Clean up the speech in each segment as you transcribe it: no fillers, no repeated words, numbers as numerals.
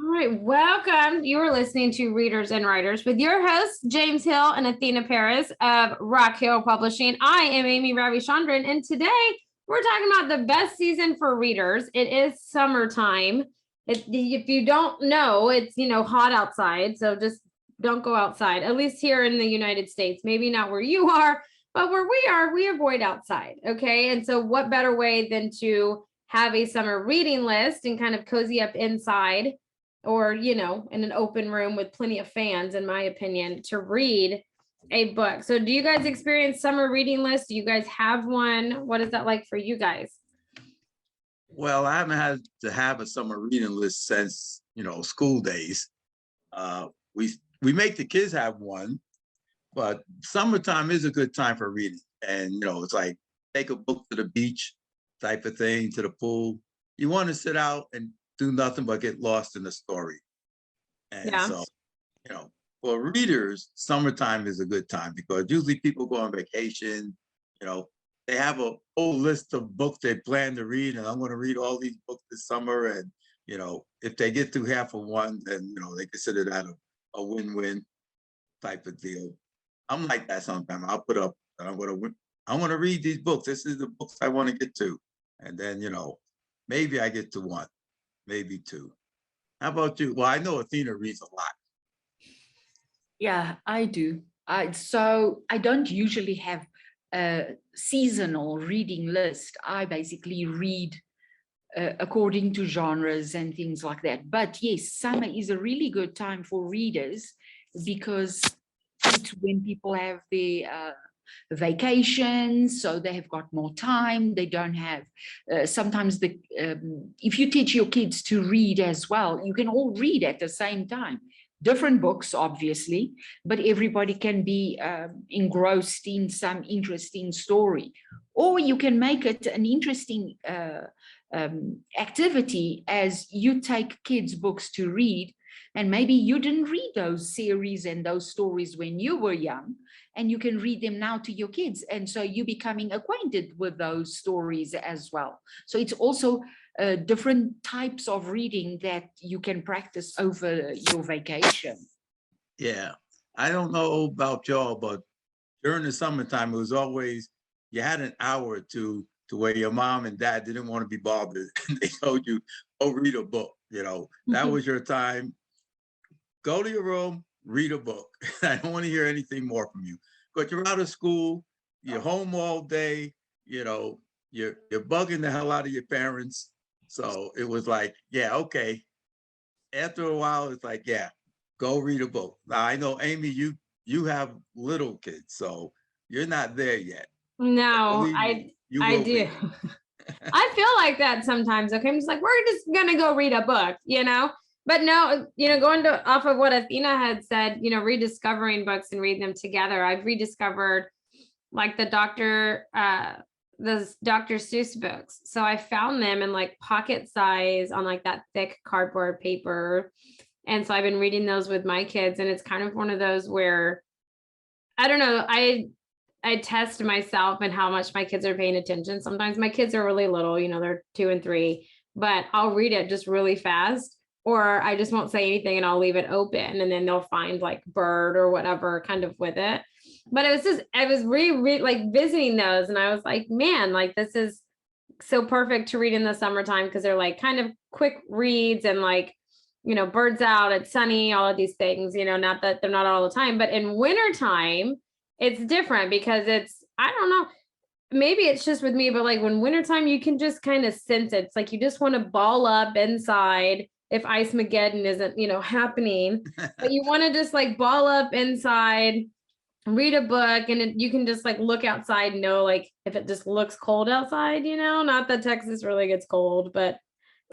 All right, welcome. You are listening to Readers and Writers with your hosts, James Hill and Athena Paris of RockHill Publishing. I am Amy Ravichandran, and today we're talking about the best season for readers. It is summertime. If you don't know, it's, hot outside, so just don't go outside, at least here in the United States. Maybe not where you are, but where we are, we avoid outside, okay? And so what better way than to have a summer reading list and kind of cozy up inside, or in an open room with plenty of fans, in my opinion, to read a book. So do you guys experience summer reading lists? Do you guys have one? What is that like for you guys? Well, I haven't had to have a summer reading list since school days. We make the kids have one, but summertime is a good time for reading. And it's like take a book to the beach type of thing, to the pool. You want to sit out and do nothing but get lost in the story. And so, for readers, summertime is a good time because usually people go on vacation, they have a whole list of books they plan to read, and I'm going to read all these books this summer. And, if they get through half of one, then, they consider that a win-win type of deal. I'm like that sometimes. I'll put up, I want to read these books. This is the books I want to get to. And then, maybe I get to one. Maybe two. How about you? Well, I know Athena reads a lot. Yeah, I do. So I don't usually have a seasonal reading list. I basically read according to genres and things like that. But yes, summer is a really good time for readers because it's when people have their vacations, so they have got more time. They don't have sometimes if you teach your kids to read as well, you can all read at the same time, different books obviously, but everybody can be engrossed in some interesting story, or you can make it an interesting activity as you take kids books to read. And maybe you didn't read those series and those stories when you were young, and you can read them now to your kids. And so you're becoming acquainted with those stories as well. So it's also different types of reading that you can practice over your vacation. Yeah, I don't know about y'all, but during the summertime, it was always, you had an hour or two to where your mom and dad didn't want to be bothered. And they told you, oh, read a book. That was your time. Go to your room, read a book. I don't want to hear anything more from you. But you're out of school, you're home all day, you're bugging the hell out of your parents. So it was like, yeah, okay. After a while, it's like, yeah, go read a book. Now I know, Amy, you have little kids, so you're not there yet. No, I do. I feel like that sometimes. Okay, I'm just like, we're just gonna go read a book, But no, going off of what Athena had said, rediscovering books and reading them together. I've rediscovered like the Dr. Seuss books. So I found them in like pocket size on like that thick cardboard paper. And so I've been reading those with my kids. And it's kind of one of those where, I don't know, I test myself and how much my kids are paying attention. Sometimes my kids are really little, they're 2 and 3, but I'll read it just really fast. Or I just won't say anything and I'll leave it open, and then they'll find like bird or whatever kind of with it. But it was just, I was like visiting those, and I was like, man, like this is so perfect to read in the summertime because they're like kind of quick reads and like, birds out, it's sunny, all of these things, not that they're not all the time, but in wintertime, it's different because it's, I don't know, maybe it's just with me, but like when wintertime, you can just kind of sense it. It's like you just want to ball up inside if Ice Mageddon isn't, happening, but you want to just like ball up inside, read a book, and you can just like look outside and know like if it just looks cold outside, not that Texas really gets cold, but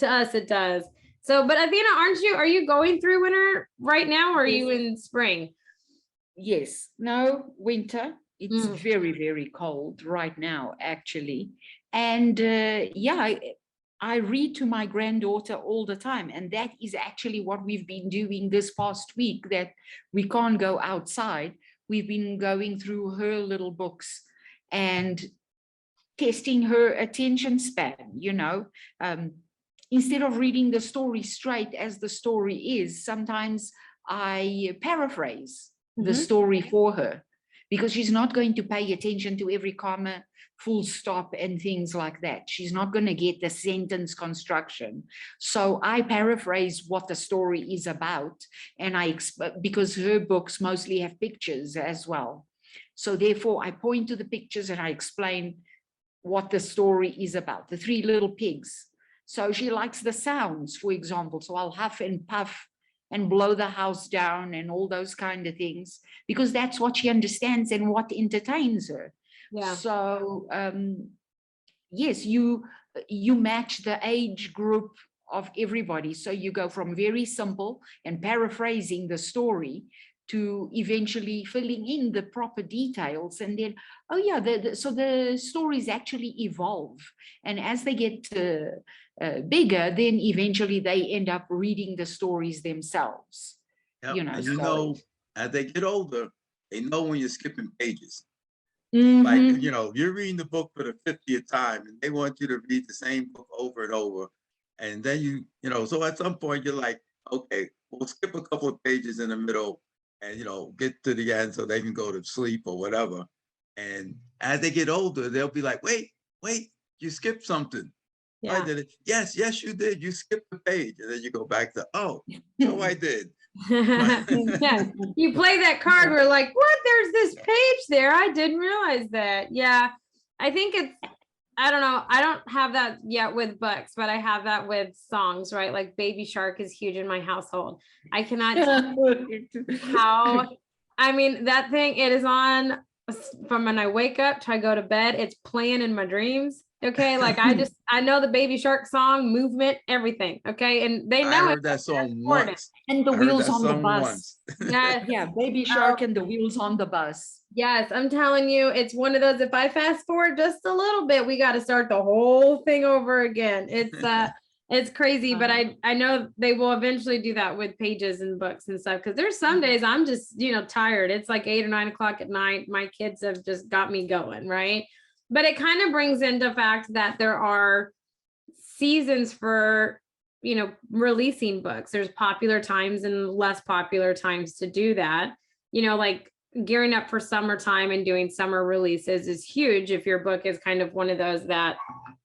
to us it does. So, but Athena, are you going through winter right now, or are you in spring? Yes, no, winter. It's very, very cold right now, actually. And yeah, I read to my granddaughter all the time. And that is actually what we've been doing this past week, that we can't go outside. We've been going through her little books and testing her attention span, instead of reading the story straight as the story is, sometimes I paraphrase the story for her, because she's not going to pay attention to every comma, full stop, and things like that. She's not going to get the sentence construction. So I paraphrase what the story is about, and because her books mostly have pictures as well. So therefore, I point to the pictures and I explain what the story is about. The three little pigs. So she likes the sounds, for example. So I'll huff and puff and blow the house down and all those kind of things, because that's what she understands and what entertains her. Yeah. So yes, you match the age group of everybody. So you go from very simple and paraphrasing the story to eventually filling in the proper details, and then, oh yeah, so the stories actually evolve, and as they get bigger, then eventually they end up reading the stories themselves. Yep. You know, And you know, as they get older, they know when you're skipping pages. Mhm. Like, you know, you're reading the book for the 50th time and they want you to read the same book over and over. And then you know, so at some point you're like, okay, we'll skip a couple of pages in the middle and, you know, get to the end so they can go to sleep or whatever. And as they get older, they'll be like, wait, you skipped something. Yeah. I did it. Yes, you did. You skipped the page. And then you go back to, oh, so I did. Yeah. You play that card, we're like, what? There's this page there. I didn't realize that. Yeah. I think I don't know. I don't have that yet with books, but I have that with songs, right? Like Baby Shark is huge in my household. I cannot tell how, I mean, that thing, it is on from when I wake up to I go to bed, it's playing in my dreams. Okay. Like I know the Baby Shark song, movement, everything. Okay. And they know I heard that song once. And the wheels on the bus. Yes. Yeah, Baby Shark and the wheels on the bus. Yes, I'm telling you, it's one of those, if I fast forward just a little bit, we got to start the whole thing over again. It's crazy, but I know they will eventually do that with pages and books and stuff. Cause there's some days I'm just, you know, tired. It's like 8 or 9 o'clock at night. My kids have just got me going. Right. But it kind of brings into fact that there are seasons for, you know, releasing books. There's popular times and less popular times to do that, you know, like gearing up for summertime and doing summer releases is huge. If your book is kind of one of those that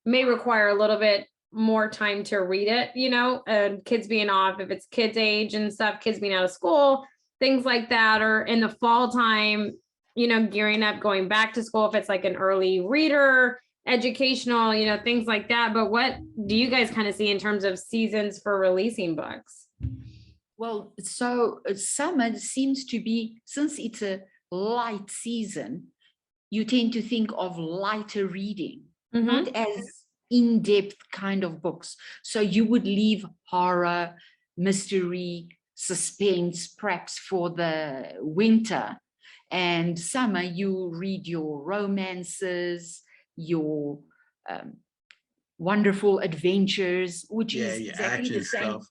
may require a little bit more time to read it, you know, and kids being off, if it's kids age and stuff, kids being out of school, things like that, or in the fall time, you know, gearing up, going back to school, if it's like an early reader, educational, you know, things like that. But what do you guys kind of see in terms of seasons for releasing books? Well, so summer seems to be, since it's a light season, you tend to think of lighter reading, not as in-depth kind of books. So you would leave horror, mystery, suspense, perhaps for the winter. And summer, you read your romances, your wonderful adventures, which is exactly the same. Stuff.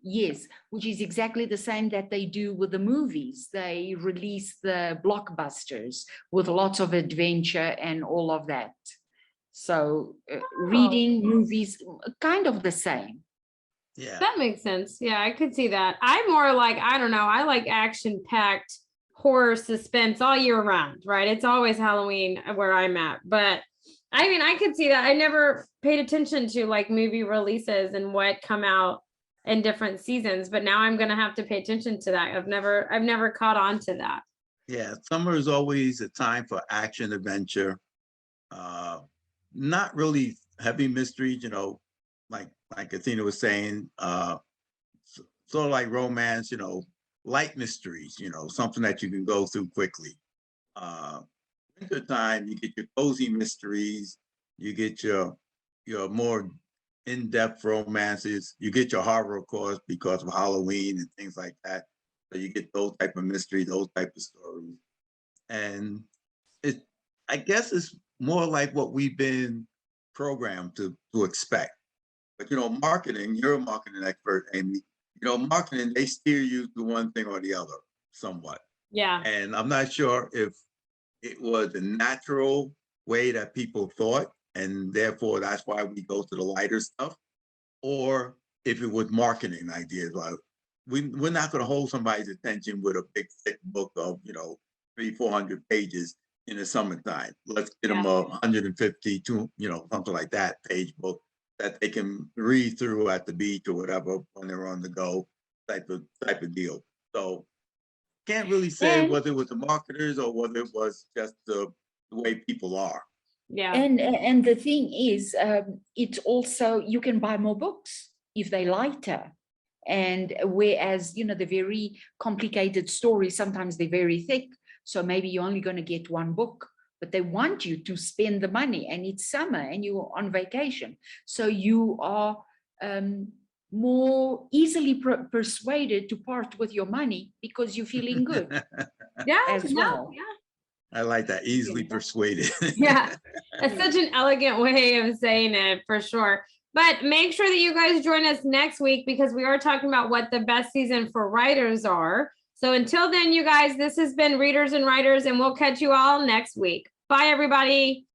Yes, which is exactly the same that they do with the movies. They release the blockbusters with lots of adventure and all of that. So reading movies, kind of the same. Yeah, that makes sense. Yeah, I could see that. I'm more like, I don't know, I like action-packed horror suspense all year round, right? It's always Halloween where I'm at. But I mean, I could see that. I never paid attention to like movie releases and what come out in different seasons, but now I'm going to have to pay attention to that. I've never caught on to that. Yeah, summer is always a time for action adventure. Not really heavy mysteries, you know, like Athena was saying, sort of like romance, you know, light mysteries, you know, something that you can go through quickly. Winter time, you get your cozy mysteries, you get your more in-depth romances, you get your horror, of course, because of Halloween and things like that. So you get those type of mysteries, those type of stories. And I guess it's more like what we've been programmed to expect. But, you know, marketing, you're a marketing expert, Amy. You know, marketing, they steer you to one thing or the other somewhat. Yeah. And I'm not sure if it was a natural way that people thought, and therefore that's why we go to the lighter stuff, or if it was marketing ideas, like we're not going to hold somebody's attention with a big thick book of 300-400 pages in the summertime. Let's get them a 150 to something like that page book that they can read through at the beach or whatever when they're on the go, type of deal. So can't really say whether it was the marketers or whether it was just the way people are. Yeah. And the thing is, it's also, you can buy more books if they're lighter. And whereas, the very complicated stories, sometimes they're very thick. So maybe you're only going to get one book, but they want you to spend the money, and it's summer and you're on vacation. So you are more easily persuaded to part with your money because you're feeling good. As well. I like that, easily persuaded. Yeah, it's such an elegant way of saying it, for sure. But make sure that you guys join us next week, because we are talking about what the best season for writers are. So until then, you guys, this has been Readers and Writers, and we'll catch you all next week. Bye, everybody.